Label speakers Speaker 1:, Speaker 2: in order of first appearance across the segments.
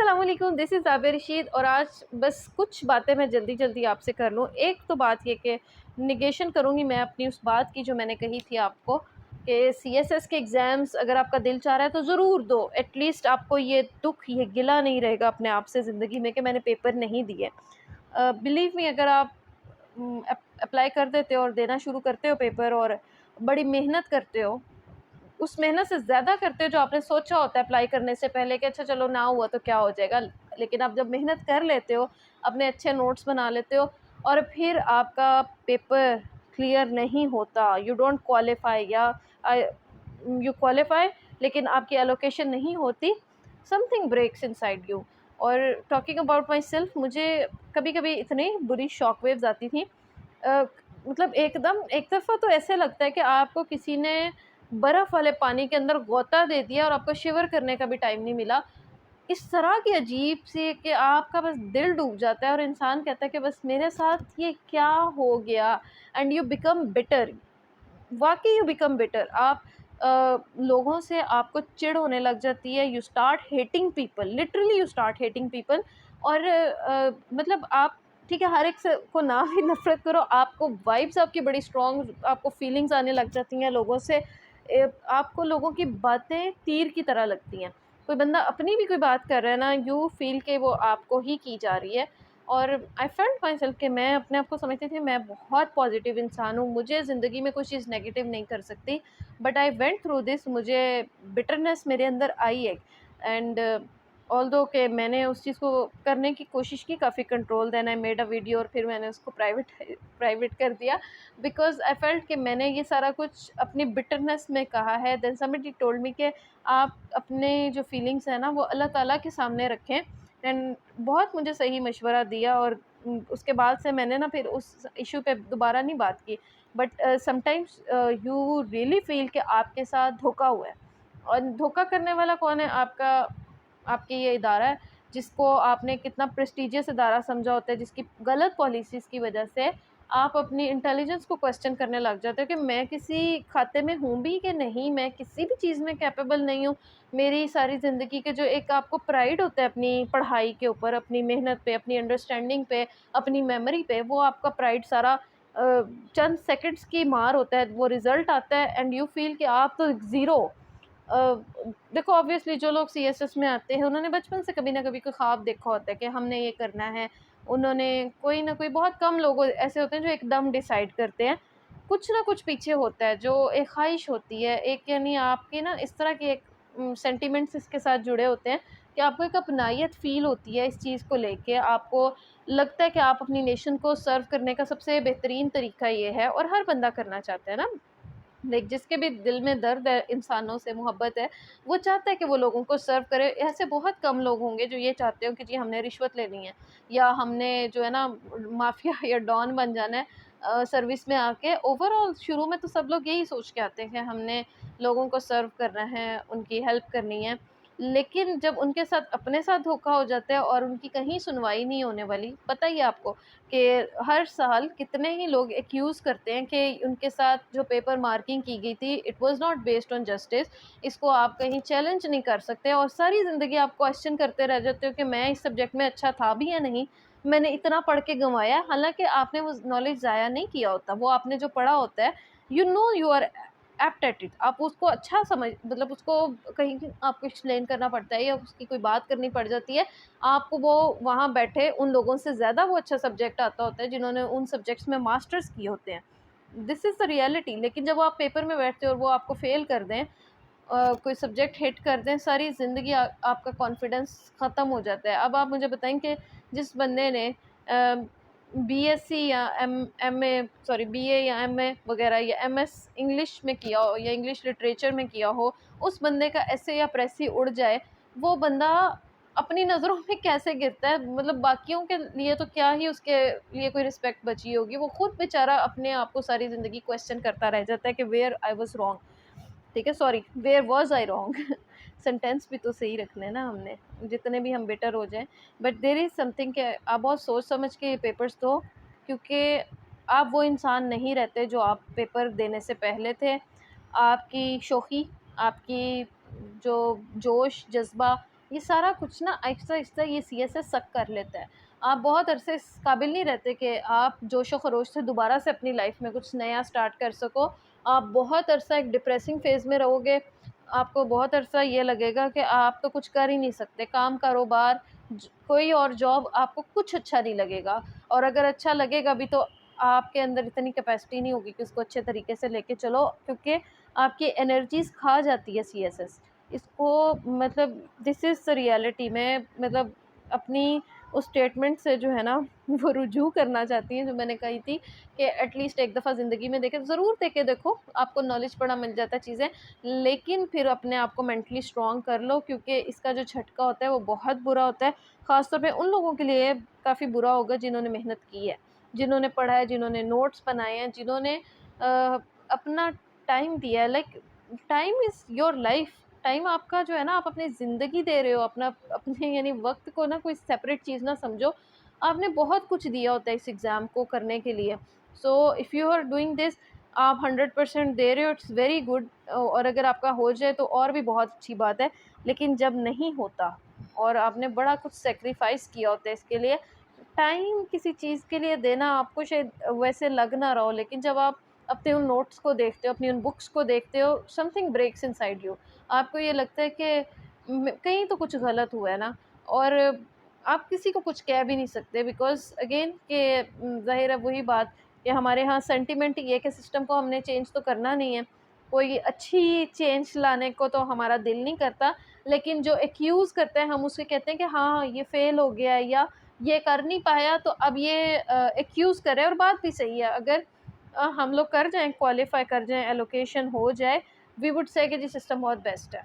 Speaker 1: अस्सलाम वालेकुम, this is आबिर Rashid और आज बस कुछ बातें मैं जल्दी आपसे कर लूँ। एक तो बात ये कि निगेशन करूँगी मैं अपनी उस बात की जो मैंने कही थी आपको कि सीएसएस के एग्ज़ाम्स अगर आपका दिल चाह रहा है तो ज़रूर दो। एटलीस्ट आपको ये दुःख, ये गिला नहीं रहेगा अपने आप से ज़िंदगी में कि मैंने पेपर नहीं दिए। बिलीव मी, अगर आप अप्लाई कर देते हो और देना शुरू करते हो पेपर और बड़ी मेहनत करते हो, उस मेहनत से ज़्यादा करते हो जो आपने सोचा होता है अप्लाई करने से पहले कि अच्छा चलो ना हुआ तो क्या हो जाएगा। लेकिन आप जब मेहनत कर लेते हो, अपने अच्छे नोट्स बना लेते हो और फिर आपका पेपर क्लियर नहीं होता, यू डोंट क्वालिफ़ाई या यू क्वालिफ़ाई लेकिन आपकी एलोकेशन नहीं होती, समथिंग ब्रेक्स इनसाइड यू। और टॉकिंग अबाउट माई सेल्फ, मुझे कभी-कभी इतनी बुरी शॉक वेव्स आती थी, अ, मतलब एकदम एक दफ़ा तो ऐसे लगता है कि आपको किसी ने बर्फ़ वाले पानी के अंदर गोता दे दिया और आपको शिवर करने का भी टाइम नहीं मिला। इस तरह की अजीब-सी कि आपका बस दिल डूब जाता है और इंसान कहता है कि बस मेरे साथ ये क्या हो गया, एंड यू बिकम बिटर। वाक़ई यू बिकम बिटर। आप लोगों से आपको चिढ़ होने लग जाती है, you start hating people, literally you start hating people. और मतलब आप ठीक है, हर एक से को ना भी नफ़रत करो, आपको वाइब्स आपकी बड़ी स्ट्रॉन्ग, आपको फीलिंग्स आने लग जाती हैं लोगों से। आपको लोगों की बातें तीर की तरह लगती हैं। कोई बंदा अपनी भी कोई बात कर रहा है ना, यू फ़ील कि वो आपको ही की जा रही है। और आई फेल्ट माई सेल्फ कि मैं अपने आप को समझती थी मैं बहुत पॉजिटिव इंसान हूँ, मुझे ज़िंदगी में कोई चीज़ नेगेटिव नहीं कर सकती। But I went through this, मुझे बिटरनेस मेरे अंदर आई है। एंड ऑल्दो कि मैंने उस चीज़ को करने की कोशिश की, काफ़ी control, then I made a video और फिर मैंने उसको प्राइवेट प्राइवेट कर दिया। बिकॉज आई फेल्ट कि मैंने ये सारा कुछ अपनी बिटरनेस में कहा है। देन समबडी टोल्ड मी कि आप अपने जो फीलिंग्स हैं ना वो अल्लाह ताला के सामने रखें। एंड बहुत मुझे सही मशवरा दिया और उसके बाद से मैंने ना फिर उस इशू पे दोबारा नहीं बात की। But sometimes you really feel कि आपके साथ धोखा हुआ है। और धोखा करने वाला कौन है? आपका, आपके ये इदारा है जिसको आपने कितना प्रेस्टिजियस इदारा समझा होता है, जिसकी गलत पॉलिसीज़ की वजह से आप अपनी इंटेलिजेंस को क्वेश्चन करने लग जाते हो कि मैं किसी खाते में हूँ भी कि नहीं, मैं किसी भी चीज़ में कैपेबल नहीं हूँ। मेरी सारी ज़िंदगी के जो एक आपको प्राइड होता है अपनी पढ़ाई के ऊपर, अपनी मेहनत पे, अपनी अंडरस्टैंडिंग पे, अपनी मेमोरी पे, वो आपका प्राइड सारा चंद सेकंड्स की मार होता है, वो रिज़ल्ट आता है एंड यू फ़ील कि आप तो ज़ीरो। अ, देखो, ऑब्वियसली जो लोग सीएसएस में आते हैं उन्होंने बचपन से कभी ना कभी कोई ख्वाब देखा होता है कि हमने ये करना है। उन्होंने कोई ना कोई, बहुत कम लोग ऐसे होते हैं जो एकदम डिसाइड करते हैं। कुछ ना कुछ पीछे होता है, जो एक ख्वाहिश होती है, एक यानी आपकी ना इस तरह के एक सेंटिमेंट्स इसके साथ जुड़े होते हैं कि आपको एक अपनायत फ़ील होती है इस चीज़ को लेके। आपको लगता है कि आप अपनी नेशन को सर्व करने का सबसे बेहतरीन तरीका ये है, और हर बंदा करना चाहता है ना। लाइक जिसके भी दिल में दर्द है, इंसानों से मोहब्बत है, वो चाहता है कि वो लोगों को सर्व करे। ऐसे बहुत कम लोग होंगे जो ये चाहते हो कि जी हमने रिश्वत लेनी है या हमने जो है ना माफिया या डॉन बन जाना है सर्विस में आके। ओवरऑल शुरू में तो सब लोग यही सोच के आते हैं कि हमने लोगों को सर्व करना है, उनकी हेल्प करनी है। लेकिन जब उनके साथ अपने साथ धोखा हो जाता है और उनकी कहीं सुनवाई नहीं होने वाली, पता ही है आपको कि हर साल कितने ही लोग एक्यूज़ करते हैं कि उनके साथ जो पेपर मार्किंग की गई थी it was not based on justice. इसको आप कहीं चैलेंज नहीं कर सकते और सारी ज़िंदगी आप क्वेश्चन करते रह जाते हो कि मैं इस सब्जेक्ट में अच्छा था भी या नहीं, मैंने इतना पढ़ के गंवाया। हालांकि आपने वो नॉलेज ज़ाया नहीं किया होता, वो आपने जो पढ़ा होता है, you know you are apt at it, आप उसको अच्छा समझ, मतलब उसको कहीं आपको एक्सप्लेन करना पड़ता है या उसकी कोई बात करनी पड़ जाती है, आपको वो वहाँ बैठे उन लोगों से ज़्यादा वो अच्छा सब्जेक्ट आता होता है जिन्होंने उन सब्जेक्ट्स में मास्टर्स किए होते हैं। This is the reality. लेकिन जब आप पेपर में बैठते हो और वो आपको फ़ेल कर दें, कोई सब्जेक्ट हिट कर दें, सारी ज़िंदगी आपका कॉन्फिडेंस ख़त्म हो जाता है। अब आप मुझे बताएं कि जिस बंदे ने बीएससी या एमए, सॉरी बीए या एमए वगैरह या एमएस इंग्लिश में किया हो या इंग्लिश लिटरेचर में किया हो, उस बंदे का ऐसे या प्रेसी उड़ जाए, वो बंदा अपनी नज़रों में कैसे गिरता है? मतलब बाकियों के लिए तो क्या ही उसके लिए कोई रिस्पेक्ट बची होगी, वो खुद बेचारा अपने आप को सारी ज़िंदगी क्वेश्चन करता रह जाता है कि वेयर आई वाज़ रॉन्ग। ठीक है, sorry, where was I wrong. Sentence भी तो सही रखने हैं ना हमने, जितने भी हम बेटर हो जाएँ। बट देयर इज़ समथिंग कि आप बहुत सोच समझ के ये पेपर्स दो, क्योंकि आप वो इंसान नहीं रहते जो आप पेपर देने से पहले थे। आपकी शोख़ी, आपकी जो जोश, जज़्बा, ये सारा कुछ ना आहिस्ता-आहिस्ता ये सीएसएस सक कर लेता है। आप बहुत अरसे इस काबिल नहीं रहते कि आप जोश-ओ-खरोश से दोबारा से अपनी लाइफ़ में कुछ नया स्टार्ट कर सको। आप बहुत अरसा एक डिप्रेसिंग फ़ेज़ में रहोगे। आपको बहुत अरसा ये लगेगा कि आप तो कुछ कर ही नहीं सकते। काम, कारोबार, कोई और जॉब आपको कुछ अच्छा नहीं लगेगा, और अगर अच्छा लगेगा भी तो आपके अंदर इतनी कैपेसिटी नहीं होगी कि उसको अच्छे तरीके से लेके चलो, क्योंकि आपकी एनर्जीज़ खा जाती है सीएसएस। इसको मतलब दिस इज़ द रियलिटी। मैं मतलब अपनी उस स्टेटमेंट से जो है ना वो रुजू करना चाहती हूँ जो मैंने कही थी कि एटलीस्ट एक दफ़ा ज़िंदगी में देखें, ज़रूर देके देखो, आपको नॉलेज बड़ा मिल जाता है चीज़ें, लेकिन फिर अपने आप को मेंटली स्ट्रॉन्ग कर लो, क्योंकि इसका जो झटका होता है वो बहुत बुरा होता है। ख़ास तौर पे उन लोगों के लिए काफ़ी बुरा होगा जिन्होंने मेहनत की है, जिन्होंने पढ़ा है, जिन्होंने नोट्स बनाए हैं, जिन्होंने अपना टाइम दिया है। Like time is your life. Time आपका जो है ना, आप अपनी ज़िंदगी दे रहे हो, अपना अपने यानी वक्त को ना कोई सेपरेट चीज़ ना समझो। आपने बहुत कुछ दिया होता है इस एग्ज़ाम को करने के लिए। So if you are doing this, आप 100% दे रहे हो, इट्स वेरी गुड। और अगर आपका हो जाए तो और भी बहुत अच्छी बात है। लेकिन जब नहीं होता और आपने बड़ा कुछ सेक्रीफाइस किया होता है इसके लिए, टाइम किसी चीज़ के लिए देना आपको शायद वैसे लग ना रहा हो, लेकिन जब आप अपने उन नोट्स को देखते हो, अपनी उन बुक्स को देखते हो, समथिंग ब्रेक्स इनसाइड यू। आपको ये लगता है कि कहीं तो कुछ गलत हुआ है ना, और आप किसी को कुछ कह भी नहीं सकते, बिकॉज़ अगेन कि ज़ाहिर है वही बात कि हमारे यहाँ सेंटिमेंट ये है कि सिस्टम को हमने चेंज तो करना नहीं है। कोई अच्छी चेंज लाने को तो हमारा दिल नहीं करता, लेकिन जो एक्यूज़ करते हैं हम उससे कहते हैं कि हाँ, ये फ़ेल हो गया है या ये कर नहीं पाया, तो अब ये एक्यूज़ कर रहे हैं, और बात भी सही है। अगर हम लोग कर जाएँ, क्वालीफ़ाई कर जाएँ, एलोकेशन हो जाए, वी वुड से कि जी सिस्टम बहुत बेस्ट है।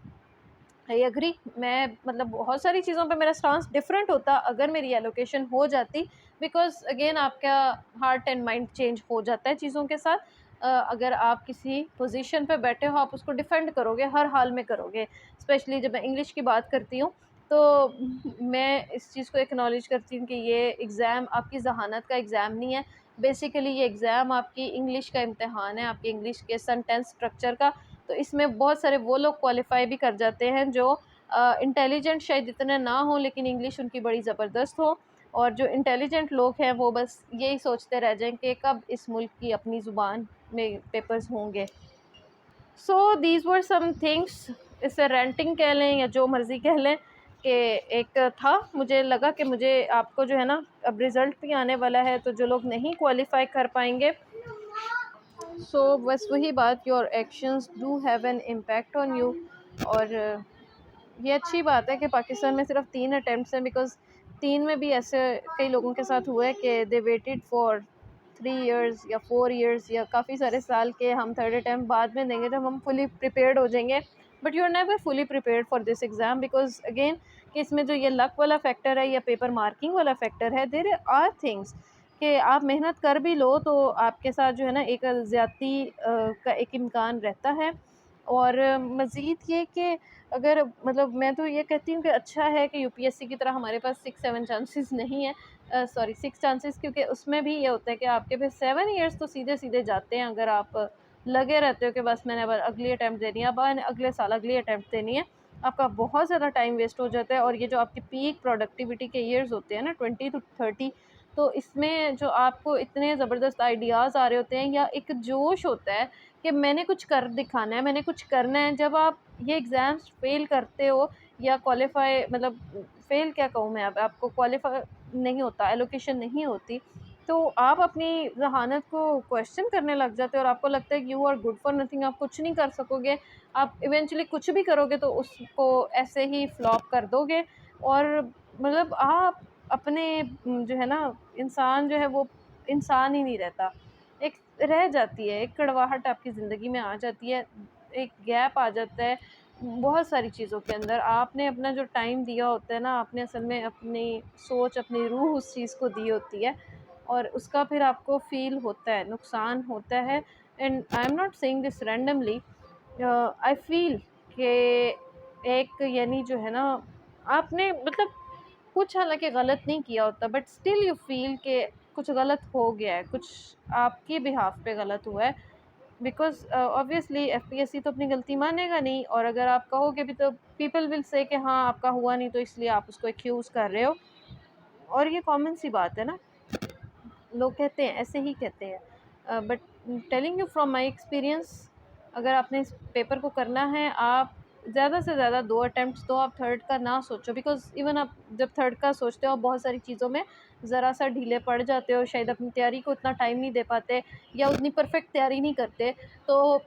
Speaker 1: I agree. मैं मतलब बहुत सारी चीज़ों पे मेरा स्टांस डिफरेंट होता अगर मेरी एलोकेशन हो जाती, बिकॉज़ अगेन आपका हार्ट एंड माइंड चेंज हो जाता है चीज़ों के साथ। अगर आप किसी पोज़ीशन पे बैठे हो, आप उसको डिफेंड करोगे, हर हाल में करोगे। स्पेशली जब मैं इंग्लिश की बात करती हूँ, तो मैं इस चीज़ को एक्नॉलेज करती हूँ कि ये एग्ज़ाम आपकी ज़हानत का एग्ज़ाम नहीं है। बेसिकली ये एग्ज़ाम आपकी इंग्लिश का इम्तिहान है, आपकी इंग्लिश के सेंटेंस स्ट्रक्चर का। तो इसमें बहुत सारे वो लोग क्वालिफ़ाई भी कर जाते हैं जो इंटेलिजेंट शायद इतने ना हों, लेकिन इंग्लिश उनकी बड़ी ज़बरदस्त हो, और जो इंटेलिजेंट लोग हैं वो बस यही सोचते रह जाएँ कि कब इस मुल्क की अपनी ज़ुबान में पेपर्स होंगे। सो दीज़ वर सम थिंग्स। इसे रेंटिंग कह लें या जो मर्ज़ी कह लें, कि एक था, मुझे लगा कि मुझे आपको जो है ना, अब रिज़ल्ट भी आने वाला है, तो जो लोग नहीं क्वालिफ़ाई कर पाएँगे, सो बस वही बात, your actions do have an impact on you. और ये अच्छी बात है कि पाकिस्तान में सिर्फ 3 अटेम्प्ट्स हैं, बिकॉज़ 3 में भी ऐसे कई लोगों के साथ हुआ है कि दे वेटेड फॉर 3 इयर्स या 4 इयर्स या काफ़ी सारे साल के हम थर्ड अटेम्प्ट बाद में देंगे जब हम फुली प्रिपेयर्ड हो जाएँगे। But you are never fully prepared for this exam, because again कि इसमें जो ये लक वाला फैक्टर है या पेपर मार्किंग वाला फैक्टर है, देयर आर थिंग्स कि आप मेहनत कर भी लो तो आपके साथ जो है ना एक ज़्यादती का एक इम्कान रहता है। और मज़ीद ये कि अगर मतलब मैं तो ये कहती हूँ कि अच्छा है कि यूपीएससी की तरह हमारे पास 6-7 चांसेस नहीं है, सॉरी 6 चांसेस, क्योंकि उसमें भी ये होता है कि आपके फिर 7 इयर्स तो सीधे-सीधे जाते हैं अगर आप लगे रहते हो कि बस मैंने अब अगली अटेम्प्ट देनी है, अब अगले साल अगली अटेम्प्ट देनी है। आपका बहुत ज़्यादा टाइम वेस्ट हो जाता है, और ये जो आपकी पीक प्रोडक्टिविटी के ईयर्स होते हैं ना 20 टू 30, तो इसमें जो आपको इतने ज़बरदस्त आइडियाज़ आ रहे होते हैं या एक जोश होता है कि मैंने कुछ कर दिखाना है, मैंने कुछ करना है। जब आप ये एग्ज़ाम्स फ़ेल करते हो या क्वालीफ़ाई मतलब फ़ेल क्या कहूँ मैं, अब आपको क्वालीफ़ाई नहीं होता, एलोकेशन नहीं होती, तो आप अपनी ज़हानत को क्वेश्चन करने लग जाते हो और आपको लगता है कि you are good for nothing, आप कुछ नहीं कर सकोगे। आप इवेंचुअली कुछ भी करोगे तो उसको ऐसे ही फ्लॉप कर दोगे, और मतलब आप अपने जो है ना, इंसान जो है वो इंसान ही नहीं रहता। एक रह जाती है, एक कड़वाहट आपकी ज़िंदगी में आ जाती है, एक गैप आ जाता है बहुत सारी चीज़ों के अंदर। आपने अपना जो टाइम दिया होता है ना, आपने असल में अपनी सोच, अपनी रूह उस चीज़ को दी होती है, और उसका फिर आपको फ़ील होता है, नुकसान होता है। And I am not saying this randomly, I feel कि एक यानी जो है ना, आपने मतलब कुछ हालाँकि गलत नहीं किया होता, बट स्टिल यू फ़ील कि कुछ गलत हो गया है, कुछ आपके बिहाफ़ पे गलत हुआ है। बिकॉज़ ऑब्वियसली एफपीएससी तो अपनी गलती मानेगा नहीं, और अगर आप कहोगे भी तो पीपल विल से कि हाँ आपका हुआ नहीं तो इसलिए आप उसको एक्यूज़ कर रहे हो, और ये कॉमन सी बात है ना, लोग कहते हैं, ऐसे ही कहते हैं। But telling you from my experience, अगर आपने इस पेपर को करना है, आप ज़्यादा से ज़्यादा 2 अटेम्प्ट्स दो, आप थर्ड का ना सोचो, बिकॉज़ इवन आप जब थर्ड का सोचते हो आप बहुत सारी चीज़ों में ज़रा सा ढीले पड़ जाते हो, शायद अपनी तैयारी को इतना टाइम नहीं दे पाते या उतनी परफेक्ट तैयारी नहीं करते। तो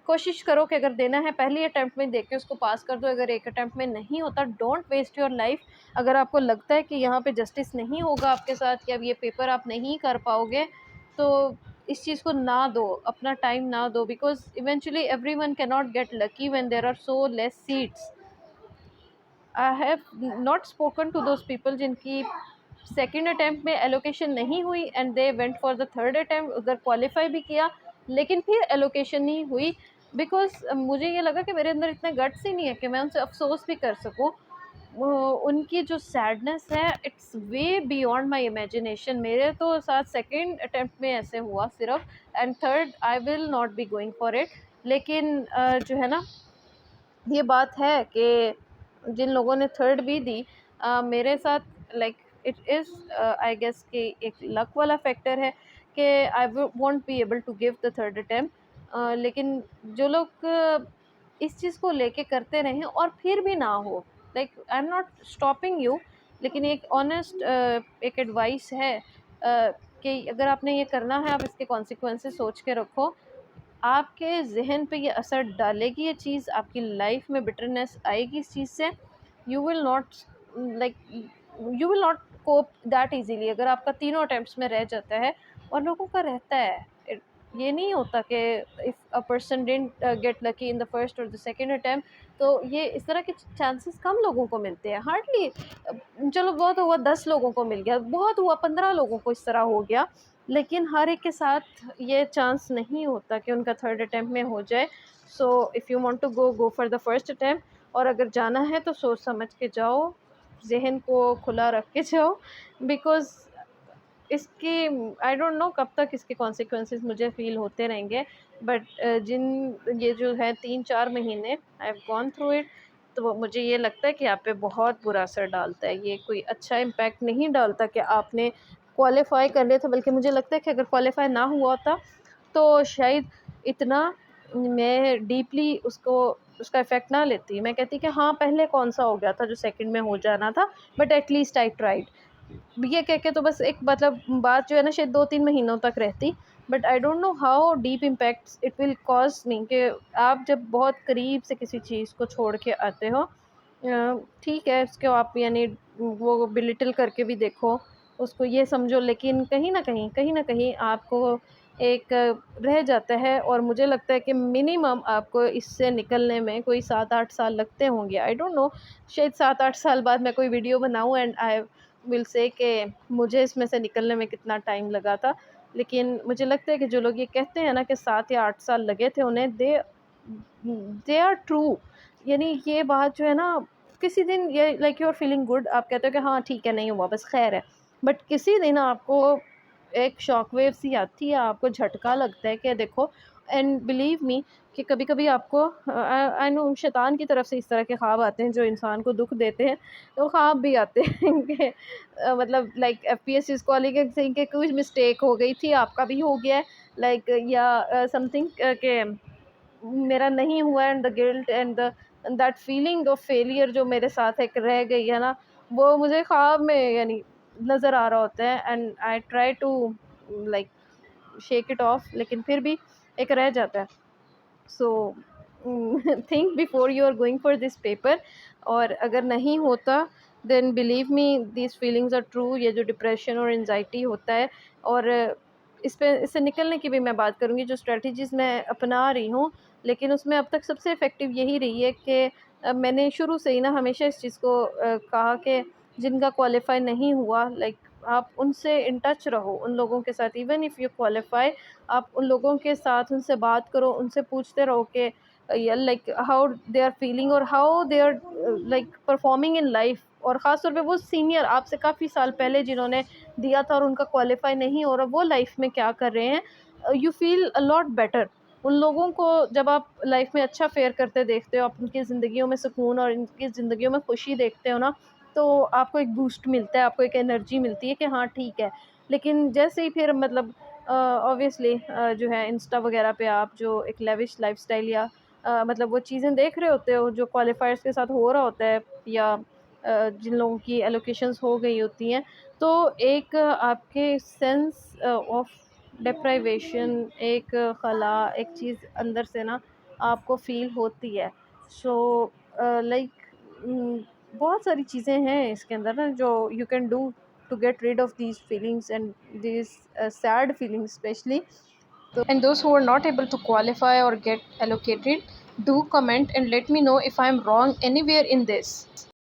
Speaker 1: कोशिश करो कि अगर देना है पहली अटेम्प्ट में दे के उसको पास कर दो। अगर एक अटेम्प्ट में नहीं होता, डोंट वेस्ट योर लाइफ। अगर आपको लगता है कि यहाँ पे जस्टिस नहीं होगा आपके साथ, या ये पेपर आप नहीं कर पाओगे, तो इस चीज़ को ना दो, अपना टाइम ना दो, because eventually every one can not get lucky when there are so less seats. I have not spoken to those people जिनकी सेकेंड अटैम्प्ट में एलोकेशन नहीं हुई and they went for the third attempt, उधर qualify भी किया लेकिन फिर allocation नहीं हुई, बिकॉज मुझे ये लगा कि मेरे अंदर इतना गट्स ही नहीं है कि मैं उनसे अफसोस भी कर सकूं। उनकी जो सैडनेस है, it's way beyond my imagination. मेरे तो साथ सेकेंड अटैम्प्ट में ऐसे हुआ सिर्फ, and third I will not be going for it. लेकिन जो है ना, ये बात है कि जिन लोगों ने थर्ड भी दी, मेरे साथ like it is I guess कि एक लक वाला फैक्टर है कि I won't be able to give the third attempt. लेकिन जो लोग इस चीज़ को लेके करते रहें और फिर भी ना हो, like I am not stopping you, लेकिन एक ऑनेस्ट एक एडवाइस है कि अगर आपने ये करना है, आप इसके कॉन्सिक्वेंसेस सोच के रखो। आपके ज़हन पे ये असर डालेगी ये चीज़, आपकी लाइफ में बिटरनेस आएगी इस चीज़ से। You will not like you will not cope that easily अगर आपका तीनों अटेम्प्ट्स में रह जाता है, और लोगों का रहता है। ये नहीं होता कि if a person didn't get lucky in the first और द सेकंड अटेम्प्ट, तो ये इस तरह के चांसेस कम लोगों को मिलते हैं, हार्डली। चलो बहुत हुआ 10 लोगों को मिल गया, बहुत हुआ 15 लोगों को इस तरह हो गया, लेकिन हर एक के साथ ये चांस नहीं होता कि उनका थर्ड अटैम्प्ट में हो जाए। So if you want to go for the first attempt, और अगर जाना है तो सोच समझ के जाओ, जहन को खुला रख के जाओ, बिकॉज़ इसकी आई डोंट नो कब तक इसके कॉन्सिक्वेंसेस मुझे फ़ील होते रहेंगे। बट जिन ये जो है 3-4 महीने I have gone through it, तो मुझे ये लगता है कि आप पे बहुत बुरा असर डालता है। ये कोई अच्छा इम्पैक्ट नहीं डालता कि आपने क्वालिफ़ाई कर लिया था, बल्कि मुझे लगता है कि अगर क्वालिफ़ाई ना हुआ होता तो शायद इतना मैं डीपली उसको उसका इफ़ेक्ट ना लेती। मैं कहती कि हाँ, पहले कौन-सा हो गया था जो सेकंड में हो जाना था, but at least I tried. ये कह के तो बस एक मतलब बात जो है ना, शायद 2-3 महीनों तक रहती। But I don't know how deep impacts it will cause me, कि आप जब बहुत करीब से किसी चीज़ को छोड़ के आते हो, ठीक है उसको आप यानी वो बिलिटल करके भी देखो, उसको ये समझो, लेकिन कहीं न कहीं आपको एक रह जाता है, और मुझे लगता है कि मिनिमम आपको इससे निकलने में कोई 7-8 साल लगते होंगे। आई डोंट नो, शायद 7-8 साल बाद मैं कोई वीडियो बनाऊँ एंड आई विल से कि मुझे इसमें से निकलने में कितना टाइम लगा था। लेकिन मुझे लगता है कि जो लोग ये कहते हैं ना कि 7 या 8 साल लगे थे उन्हें, दे आर ट्रू। यानी ये बात जो है ना, किसी दिन ये like you are feeling good, आप कहते हो कि हाँ ठीक है, नहीं हुआ बस खैर है। बट किसी दिन आपको एक शॉक वेव सी आती है, आपको झटका लगता है कि देखो, एंड बिलीव मी कि कभी-कभी आपको आई नो शैतान की तरफ से इस तरह के ख्वाब आते हैं जो इंसान को दुःख देते हैं। तो ख्वाब भी आते हैं कि मतलब लाइक एफपीएससी कॉलिंग के कुछ मिस्टेक हो गई थी, आपका भी हो गया है, लाइक या समथिंग के मेरा नहीं हुआ, and the guilt and the that feeling of failure जो मेरे साथ एक रह गई है ना, वो मुझे ख्वाब में यानी नज़र आ रहा होता है, and I try to like shake it off, लेकिन फिर भी एक रह जाता है। So think before you are going for this paper, और अगर नहीं होता then believe me these feelings are true. ये जो डिप्रेशन और एनजाइटी होता है, और इससे निकलने की भी मैं बात करूँगी, जो स्ट्रेटजीज़ मैं अपना रही हूँ, लेकिन उसमें अब तक सबसे इफ़ेक्टिव यही रही है कि मैंने शुरू से ही ना हमेशा इस चीज़ को कहा कि जिनका क्वालिफ़ाई नहीं हुआ, लाइक आप उनसे इन टच रहो, उन लोगों के साथ, इवन इफ़ यू क्वालिफ़ाई, आप उन लोगों के साथ उनसे बात करो, उनसे पूछते रहो कि like how they are feeling और how they are like performing in life. और ख़ास तौर पे वो सीनियर आपसे काफ़ी साल पहले जिन्होंने दिया था और उनका क्वालिफाई नहीं हो रहा, वो लाइफ में क्या कर रहे हैं, you feel a lot better. उन लोगों को जब आप लाइफ में अच्छा फेयर करते देखते हो, आप उनकी ज़िंदगियों में सुकून और उनकी ज़िंदगियों में खुशी देखते हो ना, तो आपको एक बूस्ट मिलता है, आपको एक एनर्जी मिलती है कि हाँ ठीक है। लेकिन जैसे ही फिर मतलब ऑब्वियसली जो है इंस्टा वगैरह पे आप जो एक लेविश लाइफ़स्टाइल या मतलब वो चीज़ें देख रहे होते हो जो क्वालिफ़ायर्स के साथ हो रहा होता है, या जिन लोगों की एलोकेशंस हो गई होती हैं, तो एक आपके सेंस ऑफ डेप्राइवेशन, एक खला, एक चीज़ अंदर से ना आपको फ़ील होती है। सो लाइक बहुत सारी चीज़ें हैं इसके अंदर ना जो you can do to get rid of these feelings and these sad feelings specially. And those who are not able to qualify or get allocated, do comment and let me know if I am wrong anywhere in this.